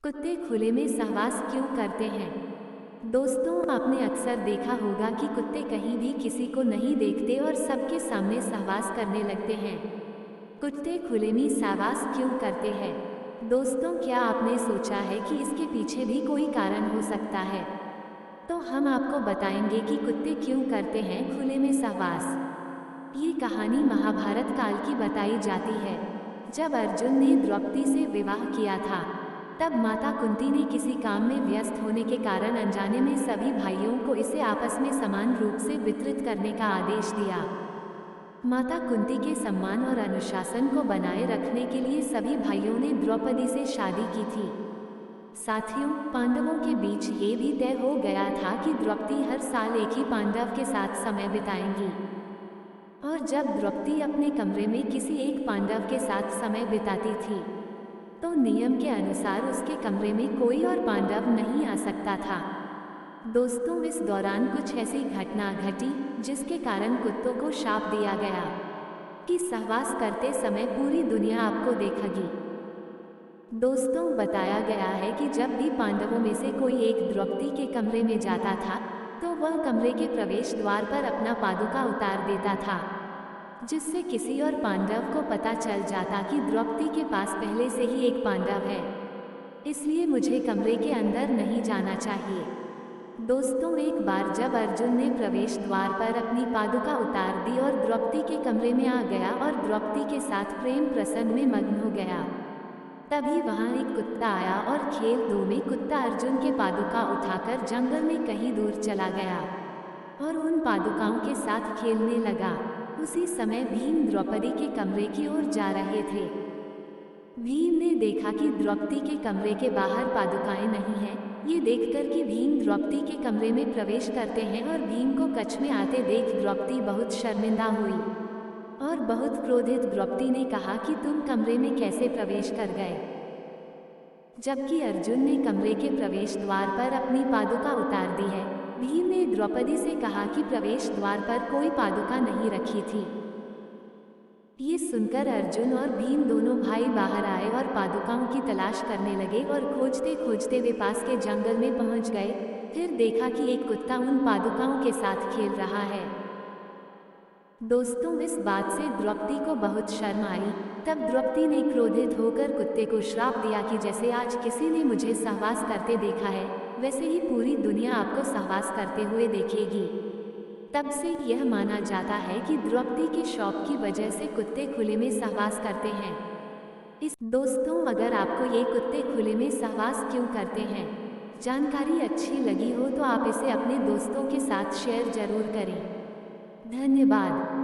कुत्ते खुले में सहवास क्यों करते हैं? दोस्तों, आपने अक्सर देखा होगा कि कुत्ते कहीं भी किसी को नहीं देखते और सबके सामने सहवास करने लगते हैं। कुत्ते खुले में सहवास क्यों करते हैं? दोस्तों, क्या आपने सोचा है कि इसके पीछे भी कोई कारण हो सकता है? तो हम आपको बताएंगे कि कुत्ते क्यों करते हैं खुले में सहवास। ये कहानी महाभारत काल की बताई जाती है। जब अर्जुन ने द्रौपदी से विवाह किया था, तब माता कुंती ने किसी काम में व्यस्त होने के कारण अनजाने में सभी भाइयों को इसे आपस में समान रूप से वितरित करने का आदेश दिया। माता कुंती के सम्मान और अनुशासन को बनाए रखने के लिए सभी भाइयों ने द्रौपदी से शादी की थी। साथियों, पांडवों के बीच ये भी तय हो गया था कि द्रौपदी हर साल एक ही पांडव के साथ समय बिताएंगी। और जब द्रौपदी अपने कमरे में किसी एक पांडव के साथ समय बिताती थी, तो नियम के अनुसार उसके कमरे में कोई और पांडव नहीं आ सकता था। दोस्तों, इस दौरान कुछ ऐसी घटना घटी जिसके कारण कुत्तों को शाप दिया गया कि सहवास करते समय पूरी दुनिया आपको देखेगी। दोस्तों, बताया गया है कि जब भी पांडवों में से कोई एक द्रौपदी के कमरे में जाता था, तो वह कमरे के प्रवेश द्वार पर अपना पादुका उतार देता था, जिससे किसी और पांडव को पता चल जाता कि द्रौपदी के पास पहले से ही एक पांडव है, इसलिए मुझे कमरे के अंदर नहीं जाना चाहिए। दोस्तों, एक बार जब अर्जुन ने प्रवेश द्वार पर अपनी पादुका उतार दी और द्रौपदी के कमरे में आ गया और द्रौपदी के साथ प्रेम प्रसंग में मग्न हो गया, तभी वहां एक कुत्ता आया और खेल दो में कुत्ता अर्जुन के पादुका उठाकर जंगल में कहीं दूर चला गया और उन पादुकाओं के साथ खेलने लगा। उसी समय भीम द्रौपदी के कमरे की ओर जा रहे थे। भीम ने देखा कि द्रौपदी के कमरे के बाहर पादुकाएं नहीं हैं। ये देखकर कि भीम द्रौपदी के कमरे में प्रवेश करते हैं और भीम को कक्ष में आते देख द्रौपदी बहुत शर्मिंदा हुई और बहुत क्रोधित द्रौपदी ने कहा कि तुम कमरे में कैसे प्रवेश कर गए, जबकि अर्जुन ने कमरे के प्रवेश द्वार पर अपनी पादुका उतार दी है। भीम ने द्रौपदी से कहा कि प्रवेश द्वार पर कोई पादुका नहीं रखी थी। ये सुनकर अर्जुन और भीम दोनों भाई बाहर आए और पादुकाओं की तलाश करने लगे और खोजते खोजते वे पास के जंगल में पहुंच गए। फिर देखा कि एक कुत्ता उन पादुकाओं के साथ खेल रहा है। दोस्तों, इस बात से द्रौपदी को बहुत शर्म आई। तब द्रौपदी ने क्रोधित होकर कुत्ते को श्राप दिया कि जैसे आज किसी ने मुझे सहवास करते देखा है, वैसे ही पूरी दुनिया आपको सहवास करते हुए देखेगी। तब से यह माना जाता है कि द्रौपदी के शौक की वजह से कुत्ते खुले में सहवास करते हैं। दोस्तों, अगर आपको ये कुत्ते खुले में सहवास क्यों करते हैं जानकारी अच्छी लगी हो तो आप इसे अपने दोस्तों के साथ शेयर जरूर करें। धन्यवाद।